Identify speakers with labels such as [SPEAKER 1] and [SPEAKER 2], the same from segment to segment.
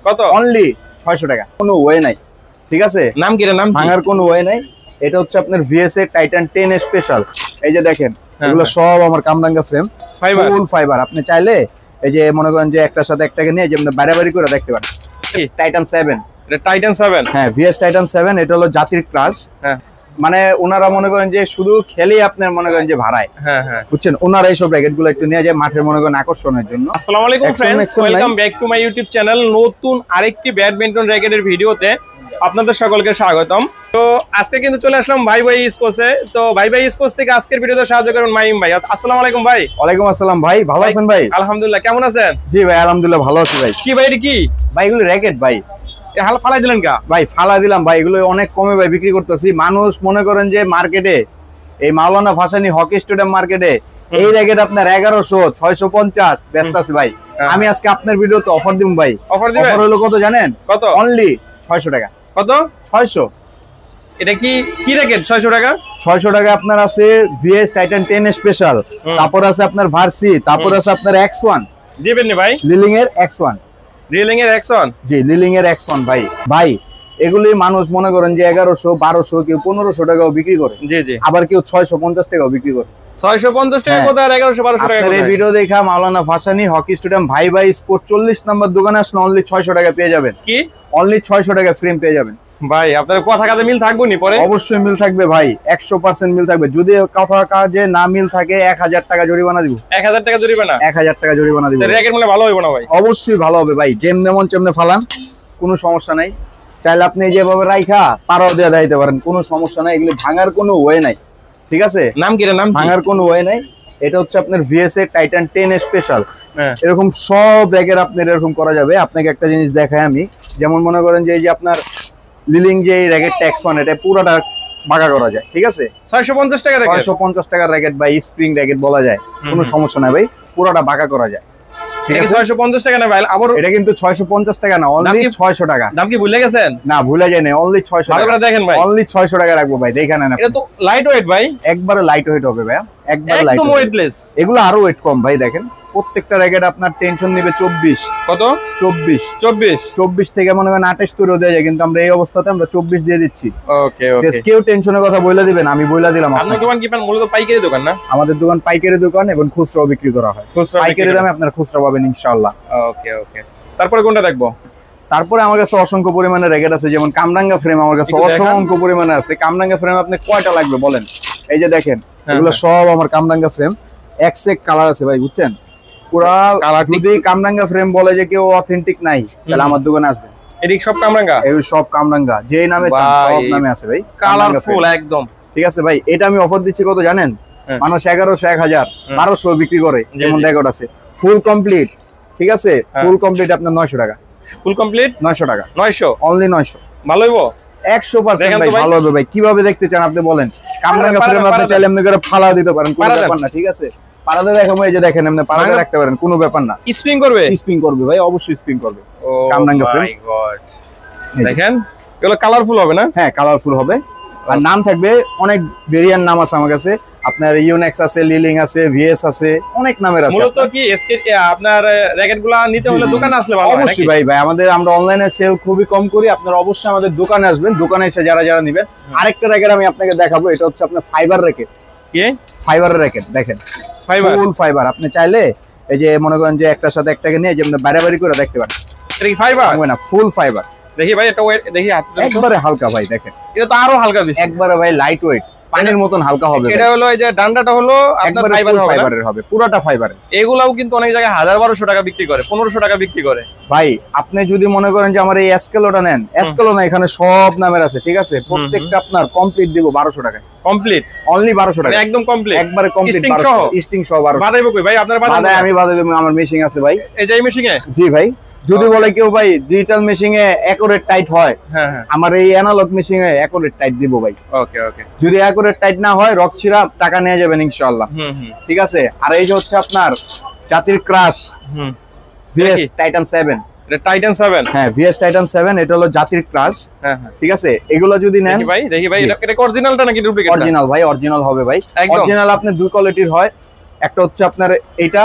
[SPEAKER 1] কত?
[SPEAKER 2] অনলি 600 টাকা। কোনো ওয়ে নাই, ঠিক আছে?
[SPEAKER 1] নাম কি? নাম
[SPEAKER 2] ভাঙার কোনো ওয়ে নাই। এটা হচ্ছে আপনার ভিএসএ টাইটান 10 স্পেশাল। এই যে দেখেন, এগুলো সব আমার কামরাঙ্গা ফ্রেম, ফুল ফাইবার। আপনি চাইলে এই যে মনে করেন যে একটার সাথে একটাকে নিয়ে যেমন বাড়াবাড়ি করে দেখতে পারেন। টাইটান 7,
[SPEAKER 1] এটা টাইটান 7,
[SPEAKER 2] হ্যাঁ ভিএস টাইটান 7। এটা হলো জাতির ক্রাশ।
[SPEAKER 1] হ্যাঁ,
[SPEAKER 2] মানে ওনারা মনে করেন যে শুধু খেলেই আপনার মনে করেন যে ভাড়ায়,
[SPEAKER 1] হ্যাঁ হ্যাঁ,
[SPEAKER 2] বুঝছেন? ওনারা এইসব র্যাকেট গুলো একটু নিয়ে যায় মাঠের মনে করেন আকর্ষণের জন্য।
[SPEAKER 1] আসসালামু আলাইকুম friends, welcome back to my YouTube channel. নতুন আরেকটি ব্যাডমিন্টন র্যাকেটের ভিডিওতে আপনাদের সকলকে স্বাগতম। তো আজকে কিন্তু চলে আসলাম ভাই ভাই স্পোর্টসে। তো ভাই ভাই স্পোর্টস থেকে আজকের ভিডিওতে সাহায্য করবেন মাইম ভাই। আসসালামু আলাইকুম ভাই।
[SPEAKER 2] ওয়ালাইকুম আসসালাম ভাই, ভালো আছেন ভাই?
[SPEAKER 1] আলহামদুলিল্লাহ, কেমন আছেন?
[SPEAKER 2] জি ভাই আলহামদুলিল্লাহ ভালো আছি ভাই।
[SPEAKER 1] কি ভাই এটা কি?
[SPEAKER 2] ভাই এগুলো র্যাকেট ভাই।
[SPEAKER 1] হাল ফালাই দিলেন কা?
[SPEAKER 2] ভাই ফালা দিলাম ভাই, এগুলো অনেক কমে ভাই বিক্রি করতেছি। মানুষ মনে করেন যে মার্কেটে এই মাওলানা ভাসানী হকি স্টেডিয়াম মার্কেটে এই র্যাকেট আপনার 1100 650 ব্যস্ত আছে ভাই। আমি আজকে আপনার ভিডিওতে অফার দিব ভাই।
[SPEAKER 1] অফার দিবেন?
[SPEAKER 2] অফার হলো কত জানেন?
[SPEAKER 1] কত?
[SPEAKER 2] অনলি 600 টাকা।
[SPEAKER 1] কত?
[SPEAKER 2] 600।
[SPEAKER 1] এটা কি কি র্যাকেট? 600 টাকা।
[SPEAKER 2] 600 টাকা আপনার আছে ভিএস টাইটান 10 স্পেশাল, তারপর আছে আপনার ভার্সি, তারপর আছে আপনার X1
[SPEAKER 1] দিবেন নি ভাই?
[SPEAKER 2] লিলিং এর X1।
[SPEAKER 1] লিলিং এর X1?
[SPEAKER 2] জি লিলিং এর X1 ভাই। ভাই এগুলি মানুষ মনে করেন যে 1100 1200 কেউ 1500 টাকাও বিক্রি করে।
[SPEAKER 1] জি জি।
[SPEAKER 2] আবার কেউ 650 টাকাও বিক্রি করে।
[SPEAKER 1] 650 টাকা কোথায় আর 1100 1200 টাকা কোথায়?
[SPEAKER 2] এই ভিডিও দেখা মাওলানা ভাসানী হকি স্টেডিয়াম ভাই ভাই স্পোর্ট 40 নম্বর দোকানে আসলে অনলি 600 টাকা পেয়ে যাবেন।
[SPEAKER 1] কি?
[SPEAKER 2] অনলি 600 টাকা ফ্রেম পেয়ে যাবেন
[SPEAKER 1] ভাই। আপনার কথা কাজে মিল থাকবে নি পরে?
[SPEAKER 2] অবশ্যই মিল থাকবে ভাই, 100% মিল থাকবে। যদি কথা কাজে না মিল থাকে 1000 টাকা জরিমানা দিব।
[SPEAKER 1] 1000 টাকা জরিমানা?
[SPEAKER 2] 1000 টাকা জরিমানা দিব।
[SPEAKER 1] র্যাকেট মনে ভালো হইব না ভাই?
[SPEAKER 2] অবশ্যই ভালো হবে ভাই, যেমনে মন তেমনে ফালান, কোনো সমস্যা নাই। চাইলে আপনি যেভাবে রাইখা পারাও দিয়ে দিতে পারেন, কোনো সমস্যা নাই। এগুলো ভাঙার কোনো ওয়ে নাই, ঠিক আছে?
[SPEAKER 1] নাম কি? নাম
[SPEAKER 2] ভাঙার কোনো ওয়ে নাই। এটা হচ্ছে আপনার ভিএসএ টাইটান 10 স্পেশাল।
[SPEAKER 1] হ্যাঁ,
[SPEAKER 2] এরকম সব র্যাকেট আপনার এরকম করা যাবে। আপনাকে একটা জিনিস দেখাই আমি, যেমন মনে করেন যে এই যে আপনার লিলিং যে এই র্যাকেটটা X1, এটা পুরোটা বাঁকা করা যায়, ঠিক আছে?
[SPEAKER 1] 650 টাকা র্যাকেট?
[SPEAKER 2] 650 টাকার র্যাকেট ভাই, স্প্রিং র্যাকেট বলা যায়, কোনো সমস্যা নাই ভাই, পুরোটা বাঁকা করা যায়, ঠিক আছে?
[SPEAKER 1] 650 টাকা না ভাই? আবার
[SPEAKER 2] এটা কিন্তু 650 টাকা না, অনলি 600 টাকা।
[SPEAKER 1] দাম কি ভুলে গেছেন?
[SPEAKER 2] না ভুলে যায়নি, অনলি 600 টাকা।
[SPEAKER 1] ভালো করে দেখেন ভাই,
[SPEAKER 2] অনলি 600 টাকা রাখবো ভাই, দেখেন না।
[SPEAKER 1] এটা তো লাইট ওয়েট ভাই,
[SPEAKER 2] একবারে লাইট ওয়েট হবে ভাই, একবারে লাইট
[SPEAKER 1] একদম ওয়েটলেস।
[SPEAKER 2] এগুলো আরো ওয়েট কম ভাই। দেখেন প্রত্যেকটা র্যাকেট আপনার টেনশন নিবে 24।
[SPEAKER 1] কত?
[SPEAKER 2] 24
[SPEAKER 1] 24?
[SPEAKER 2] 24 থেকে মনে করেন 28 তৈরি দেওয়া যায়, কিন্তু আমরা এই অবস্থাতে আমরা 24 দিয়ে দিচ্ছি।
[SPEAKER 1] ওকে ওকে।
[SPEAKER 2] কেউ টেনশনের কথা বলে দিবেন, আমি বলে দিলাম।
[SPEAKER 1] আপনার দোকান কি মূলত পাইকারি দোকান না?
[SPEAKER 2] আমাদের দোকান পাইকারি দোকান এবং খুচরাও বিক্রি করা হয়। পাইকারি দামে আপনারা খুচরা পাবেন ইনশাআল্লাহ।
[SPEAKER 1] ওকে ওকে। তারপরে কোনটা দেখবো?
[SPEAKER 2] তারপরে আমার কাছে অসংখ্য পরিমাণে র্যাকেট আছে, যেমন কামরাঙ্গা ফ্রেম আমার কাছে অসংখ্য পরিমাণে আছে। কামরাঙ্গা ফ্রেম আপনি কয়টা লাগবে বলেন? এই যে দেখেন, এগুলো সব আমার কামরাঙ্গা ফ্রেম। এক কালার আছে ভাই, বুঝছেন? পুরা যদি কামরাঙ্গা ফ্রেম বলে যে কেউ অথেন্টিক নাই, তাহলে আমার দোকানে আসবেন।
[SPEAKER 1] এদিক সব কামরাঙ্গা? এই
[SPEAKER 2] সব কামরাঙ্গা, যে নামে চান সব নামে আছে ভাই,
[SPEAKER 1] কালারফুল একদম,
[SPEAKER 2] ঠিক আছে ভাই? এটা আমি অফার দিচ্ছি কত জানেন? মানুষ 1100 1000 1200 বিক্রি করে, যেমন রেকর্ড আছে। ফুল কমপ্লিট, ঠিক আছে? ফুল কমপ্লিট আপনার 900 টাকা।
[SPEAKER 1] ফুল কমপ্লিট
[SPEAKER 2] 900 টাকা,
[SPEAKER 1] 900?
[SPEAKER 2] অনলি 900।
[SPEAKER 1] ভালো হইবো?
[SPEAKER 2] 100% ভাই ভালো হবে ভাই। কিভাবে দেখতে চান আপনি বলেন? কামরাঙ্গা ফ্রেম আপনি চাইলে এমনি করে ফালা দিতে পারেন, কোনো ব্যাপার না, ঠিক আছে? পারাদে দেখাবো, এই যে দেখেন এমনি পারাদে রাখতে পারেন, কোনো ব্যাপার না।
[SPEAKER 1] স্প্রিং করবে? স্প্রিং
[SPEAKER 2] করবে ভাই, অবশ্যই স্প্রিং করবে কামরাঙ্গা ফ্রেম।
[SPEAKER 1] মাই গড, দেখেন এগুলো কালারফুল হবে না? হ্যাঁ
[SPEAKER 2] কালারফুল হবে। আর নাম থাকবে, অনেক ভেরিয়েন্ট নাম আছে আমার কাছে। আপনার ইউনেক্স আছে, লিলিং আছে, ভিএস আছে, অনেক নামের আছে।
[SPEAKER 1] মূলত কি আপনার র্যাকেটগুলো নিতে হলে দোকানে আসলে ভালো হয়?
[SPEAKER 2] অবশ্যই ভাই ভাই, আমরা অনলাইনে সেল খুবই কম করি। আপনারা অবশ্যই আমাদের দোকানে আসবেন, দোকানে এসে যারা যারা নেবেন। আরেকটা র্যাকেট আমি আপনাকে দেখাবো, এটা হচ্ছে আপনার ফাইবার র্যাকেট।
[SPEAKER 1] কি?
[SPEAKER 2] ফাইবারের র্যাকেট, দেখেন ফাইবার, ফুল ফাইবার। আপনি চাইলে এই যে মনে করেন যে একটার সাথে একটাকে নিয়ে যেমন বাড়াবাড়ি করে দেখতে পারেন।
[SPEAKER 1] এটা কি ফাইবার?
[SPEAKER 2] না, ফুল ফাইবার।
[SPEAKER 1] দেখি ভাই, এটা ওয়েট দেখি,
[SPEAKER 2] একবারে হালকা ভাই, দেখেন
[SPEAKER 1] এটা তো আরো হালকা বেশি,
[SPEAKER 2] একবারে ভাই লাইট ওয়েট, পানির মতন হালকা হবে।
[SPEAKER 1] এটা হলো এই যে ডান্ডাটা হলো আপনার ফাইবারের
[SPEAKER 2] হবে, পুরোটা ফাইবারের।
[SPEAKER 1] এগুলাও কিন্তু অনেক জায়গায় 1000-1200 টাকা বিক্রি করে, 1500 টাকা বিক্রি করে
[SPEAKER 2] ভাই। আপনি যদি মনে করেন যে আমার এই এসকেলোটা নেন, এসকেলো না, এখানে সব নামের আছে, ঠিক আছে? প্রত্যেকটা আপনার কমপ্লিট দিব 1200 টাকায়।
[SPEAKER 1] কমপ্লিট
[SPEAKER 2] অনলি 1200 টাকা,
[SPEAKER 1] একদম কমপ্লিট,
[SPEAKER 2] একবারে কমপ্লিট, স্টিং সহ 1200।
[SPEAKER 1] বাদাইবো কই ভাই? আপনার
[SPEAKER 2] বাদাই আমি বাদাই দেব, আমার মেশিং আছে ভাই।
[SPEAKER 1] এই যে এই মেশিংয়ে? জি
[SPEAKER 2] ভাই। যদি বলে কেউ ভাই ডিজিটাল মেশিং এ অ্যাকুরেট টাইট হয়, আমার এই অ্যানালগ মেশিং এ অ্যাকুরেট টাইট দিব ভাই।
[SPEAKER 1] ওকে ওকে।
[SPEAKER 2] যদি অ্যাকুরেট টাইট না হয়, রক ছিড়া টাকা নিয়ে যাবেন ইনশাআল্লাহ, ঠিক আছে? আর এই যে হচ্ছে আপনার জাতির ক্রাশ ভিএস টাইটান 7।
[SPEAKER 1] এটা টাইটান 7?
[SPEAKER 2] হ্যাঁ ভিএস টাইটান 7, এটা হলো জাতির ক্রাশ। ঠিক আছে? এগুলো যদি নেন
[SPEAKER 1] ভাই, দেখি ভাই এটা অরিজিনালটা নাকি ডুপ্লিকেট?
[SPEAKER 2] অরিজিনাল ভাই, অরিজিনাল হবে ভাই। অরিজিনাল আপনার দুই কোয়ালিটির হয়, একটা হচ্ছে আপনার এইটা,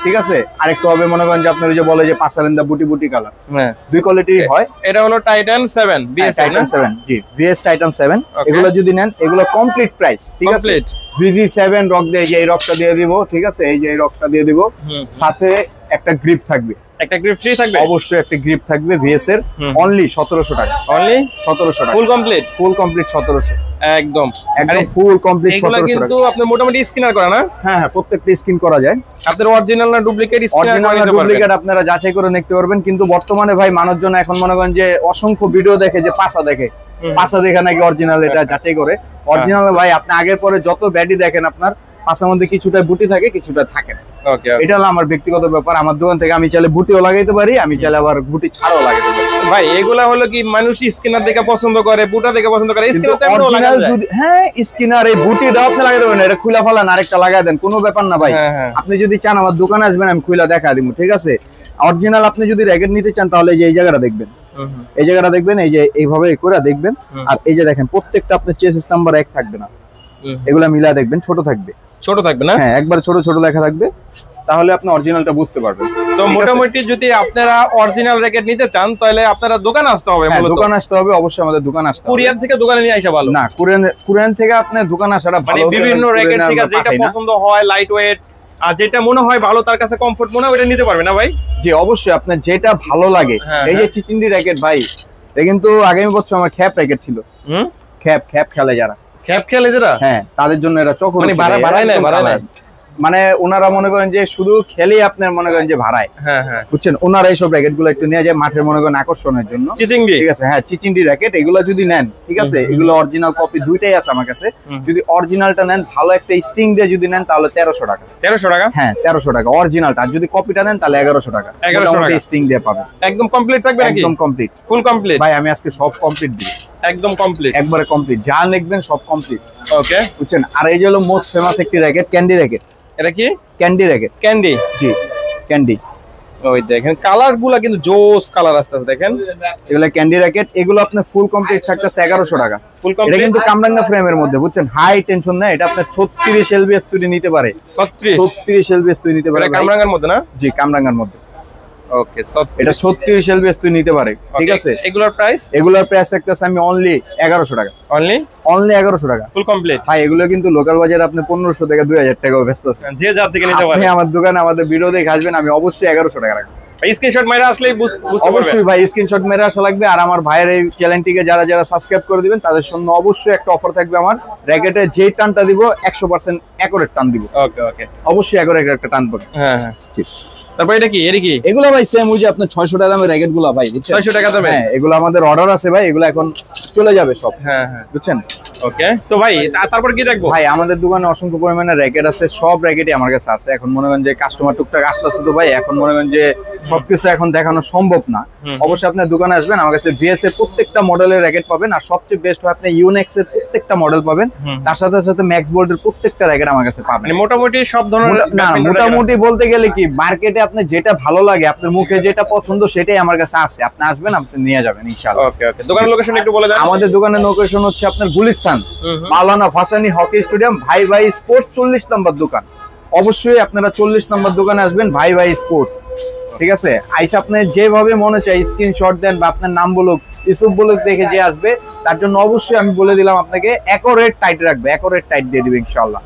[SPEAKER 2] ঠিক আছে, আরেকটা হবে মনে করেন যে আপনার ওই যে বলে যে পাসারেন্দা বুটি বুটি কালার,
[SPEAKER 1] হ্যাঁ
[SPEAKER 2] দুই কোয়ালিটির হয়।
[SPEAKER 1] এটা হলো টাইটান 7 বিএস
[SPEAKER 2] টাইটান 7, জি বিএস টাইটান 7। এগুলো যদি নেন এগুলো কমপ্লিট প্রাইস, ঠিক আছে। VG7 রক দিয়ে এই রকটা দিয়ে দিব, ঠিক আছে, এই যে এই রকটা দিয়ে দিব, সাথে একটা গ্রিপ থাকবে,
[SPEAKER 1] একটা গ্রিপ ফ্রি থাকবে,
[SPEAKER 2] অবশ্যই একটা গ্রিপ থাকবে ভিএস এর, অনলি 1700 টাকা,
[SPEAKER 1] অনলি
[SPEAKER 2] 1700 টাকা,
[SPEAKER 1] ফুল কমপ্লিট
[SPEAKER 2] 1700,
[SPEAKER 1] একদম
[SPEAKER 2] একদম ফুল কমপ্লিট 1700 টাকা।
[SPEAKER 1] কিন্তু আপনি মোটামুটি স্ক্যানার করা না?
[SPEAKER 2] হ্যাঁ হ্যাঁ, প্রত্যেকটা স্ক্যান করা যায়।
[SPEAKER 1] আপনাদের অরিজিনাল না ডুপ্লিকেট স্ক্যানার
[SPEAKER 2] অরিজিনাল না ডুপ্লিকেট আপনারা যাচাই করে দেখতে পারবেন। কিন্তু বর্তমানে ভাই মানুষজন এখন মনে করেন যে অসংখ্য ভিডিও দেখে যে পাসা দেখে, পাসা দেখে নাকি অরিজিনাল, এটা যাচাই করে। অরিজিনাল ভাই আপনি আগের পরে যত ব্যাডি দেখেন আপনার পাসার মধ্যে কিছুটা বুটি থাকে, কিছুটা থাকে না।
[SPEAKER 1] ওকে,
[SPEAKER 2] এটা হলো আমার ব্যক্তিগত ব্যাপার। আমার দোকান থেকে আমি চাইলে বুটিও লাগাইতে পারি, আমি চাইলে আবার বুটি ছাড়াও লাগাইতে পারি।
[SPEAKER 1] ভাই এগুলা হলো কি মানুষ স্ক্যানার দেখে পছন্দ করে, বুটা দেখে পছন্দ করে, স্ক্যানার তো আমরাও লাগাই যায়।
[SPEAKER 2] যদি হ্যাঁ স্ক্যানার এই বুটি দাও আপনি লাগাই দেবেন, এটা খুলে ফেলান আরেকটা লাগাই দেন, কোনো ব্যাপার না ভাই। আপনি যদি চান আমার দোকানে আসবেন, আমি খুলে দেখা দিব, ঠিক আছে। অরিজিনাল আপনি যদি র্যাকেট নিতে চান তাহলে এই যে এই জায়গাটা দেখবেন, এই জায়গাটা দেখবেন, এই যে এইভাবে করে দেখবেন। আর এই যে দেখেন প্রত্যেকটা আপনার চেসিস নাম্বার 1 থাকবে না, এগুলা মিলা দেখবেন ছোট থাকবে,
[SPEAKER 1] ছোট থাকবে না,
[SPEAKER 2] হ্যাঁ একবার ছোট ছোট লেখা থাকবে, তাহলে আপনি অরিজিনালটা বুঝতে পারবেন।
[SPEAKER 1] তো মোটামুটি যদি আপনারা অরিজিনাল র্যাকেট নিতে চান তাহলে আপনারা দোকানে আসতে হবে।
[SPEAKER 2] দোকান আসতে হবে, অবশ্যই আমাদের দোকান আসতে হবে।
[SPEAKER 1] কুরিয়ার থেকে দোকানে নিয়ে আসা ভালো
[SPEAKER 2] না, কুরিয়ার থেকে আপনার দোকান আসাটা ভালো।
[SPEAKER 1] বিভিন্ন র্যাকেট থেকে যেটা পছন্দ হয়, লাইট ওয়েট, আর যেটা মনে হয় ভালো, তার কাছে কমফোর্ট মনে হয়, ওটা নিতে পারবে না ভাই?
[SPEAKER 2] জি অবশ্যই, আপনার যেটা ভালো লাগে। এই যে চিচিন্ডি র্যাকেট ভাই, এটা কিন্তু আগামী বছর আমার খ্যাপ র্যাকেট ছিল। খ্যাপ খেলে যারা,
[SPEAKER 1] খ্যাপ খেলে যারা,
[SPEAKER 2] হ্যাঁ তাদের জন্য এটা চক
[SPEAKER 1] মানে ভাড়ায় নাই,
[SPEAKER 2] মানে ওনারা মনে করেন যে শুধু খেলে আপনার মনে করেন যে ভাড়ায়,
[SPEAKER 1] হ্যাঁ হ্যাঁ
[SPEAKER 2] বুঝছেন। ওনারা এইসব র্যাকেট গুলো একটু নিয়ে যায় মাঠের মনে করেন আকর্ষণের জন্য,
[SPEAKER 1] চিচিন্ডি,
[SPEAKER 2] ঠিক আছে। হ্যাঁ চিচিন্ডি র্যাকেট এগুলো যদি নেন, ঠিক আছে, এগুলো অরিজিনাল কপি দুইটাই আছে আমার কাছে। যদি অরিজিনালটা নেন, ভালো একটা স্টিং দিয়ে যদি নেন তাহলে 1300 টাকা।
[SPEAKER 1] 1300 টাকা,
[SPEAKER 2] হ্যাঁ 1300 টাকা অরিজিনালটা। আর যদি কপিটা নেন তাহলে 1100 টাকা।
[SPEAKER 1] 1100 টাকা
[SPEAKER 2] স্টিং দিয়ে পাবেন,
[SPEAKER 1] একদম কমপ্লিট থাকবে নাকি?
[SPEAKER 2] একদম কমপ্লিট,
[SPEAKER 1] ফুল কমপ্লিট
[SPEAKER 2] ভাই। আমি আজকে সব কমপ্লিট দিই,
[SPEAKER 1] একদম কমপ্লিট,
[SPEAKER 2] একবারে কমপ্লিট, যা লিখবেন সব কমপ্লিট।
[SPEAKER 1] ওকে,
[SPEAKER 2] বুঝছেন। আর এই যে হলো মোস্ট ফেমাস একটি র্যাকেট, ক্যান্ডি র্যাকেট।
[SPEAKER 1] এটা কি?
[SPEAKER 2] ক্যান্ডি র্যাকেট,
[SPEAKER 1] ক্যান্ডি,
[SPEAKER 2] জি ক্যান্ডি।
[SPEAKER 1] ওই দেখেন কালার গুলা কিন্তু জোস কালার আসছে, দেখেন
[SPEAKER 2] এগুলো ক্যান্ডি র্যাকেট। এগুলো আপনার ফুল কমপ্লিট থাকতেছে 1100 টাকা।
[SPEAKER 1] ফুল
[SPEAKER 2] এটা
[SPEAKER 1] কমপ্লিট
[SPEAKER 2] কিন্তু কামরাঙ্গা ফ্রেমের মধ্যে, বুঝছেন, হাই টেনশন না। এটা আপনার 36 এলবিএস তুই নিতে পারে, 36 এলবিএস তুই নিতে পারে।
[SPEAKER 1] কামরাঙ্গার মধ্যে না?
[SPEAKER 2] জি কামরাঙ্গার মধ্যে।
[SPEAKER 1] ওকে,
[SPEAKER 2] এটা 36 এলবিএস তুই নিতে পারে, ঠিক আছে।
[SPEAKER 1] এগুলোর প্রাইস
[SPEAKER 2] রাখতেছে আমি অনলি 1100 টাকা, অনলি 1100 টাকা
[SPEAKER 1] ফুল কমপ্লিট।
[SPEAKER 2] ভাই এগুলো কিন্তু লোকাল বাজারে আপনি 1500 থেকে 2000 টাকা ব্যস্ত আছে,
[SPEAKER 1] যে যার থেকে নিতে পারে।
[SPEAKER 2] আপনি আমার দোকানে আমাদের ভিডিও দেখে আসবেন, আমি অবশ্যই 1100 টাকা রাখবো।
[SPEAKER 1] স্ক্রিনশট মেরে আসলেই বুঝতে পারবেন।
[SPEAKER 2] অবশ্যই ভাই স্ক্রিনশট মেরে আসা লাগবে। আর আমার ভাইয়ের এই চ্যানেলটিকে যারা যারা সাবস্ক্রাইব করে দিবেন তাদের জন্য অবশ্যই একটা অফার থাকবে। আমার র্যাকেটে যে টানটা দিব 100% অ্যাকুরেট টান দিব।
[SPEAKER 1] ওকে ওকে,
[SPEAKER 2] অবশ্যই অ্যাকুরেট একটা টান পাবেন।
[SPEAKER 1] হ্যাঁ হ্যাঁ,
[SPEAKER 2] ঠিক।
[SPEAKER 1] তারপর এটা কি? এর কি?
[SPEAKER 2] এগুলো ভাই সেম ওই যে আপনার 600 টাকা দামের র্যাকেট গুলো ভাই, বুঝছেন,
[SPEAKER 1] 600 টাকা দামে।
[SPEAKER 2] হ্যাঁ এগুলো আমাদের অর্ডার আছে ভাই, এগুলো এখন চলে যাবে সব।
[SPEAKER 1] হ্যাঁ হ্যাঁ,
[SPEAKER 2] বুঝছেন।
[SPEAKER 1] ওকে, তো ভাই তারপর কি দেখবো?
[SPEAKER 2] ভাই আমাদের দোকানে অসংখ্য পরিমাণে র্যাকেট আছে, সব র্যাকেটই আমার কাছে আছে। এখন মনে করেন যে কাস্টমার টুকটাক আসতেছে, তো ভাই এখন মনে করেন যে সবকিছু এখন দেখানো সম্ভব না। অবশ্যই আপনার দোকানে আসবেন, আমার কাছে ভিএস এর প্রত্যেকটা মডেলের র্যাকেট পাবেন। আর সবচেয়ে বেস্ট হয় আপনি ইউনেক্স এর প্রত্যেকটা মডেল পাবেন, তার সাথে সাথে ম্যাক্স বোল্টের প্রত্যেকটা র্যাকেট আমার কাছে পাবেন।
[SPEAKER 1] মানে মোটামুটি সব ধরনের,
[SPEAKER 2] না মোটামুটি বলতে গেলে কি, মার্কেটে আপনি যেটা ভালো লাগে, আপনার মুখে যেটা পছন্দ সেটাই আমার কাছে আছে। আপনি আসবেন, আপনি নিয়ে যাবেন ইনশাআল্লাহ।
[SPEAKER 1] ওকে ওকে, দোকানের লোকেশন একটু বলে দেন।
[SPEAKER 2] আমাদের দোকানের লোকেশন হচ্ছে আপনার গুলিস্তান, মাওলানা ভাসানী হকি স্টেডিয়াম, ভাই ভাই স্পোর্টস 40 নম্বর দোকান। অবশ্যই আপনারা 40 নম্বর দোকানে আসবেন, ভাই ভাই স্পোর্টস, ঠিক আছে। আইসা আপনি যেভাবে মনে চাই স্ক্রিনশট দেন বা আপনার নাম বলুক, ইসুফ বলুক, দেখে যে আসবে তার জন্য অবশ্যই আমি বলে দিলাম আপনাকে অ্যাকুরেট টাইট রাখবে, অ্যাকুরেট টাইট দিয়ে দিবে ইনশাআল্লাহ।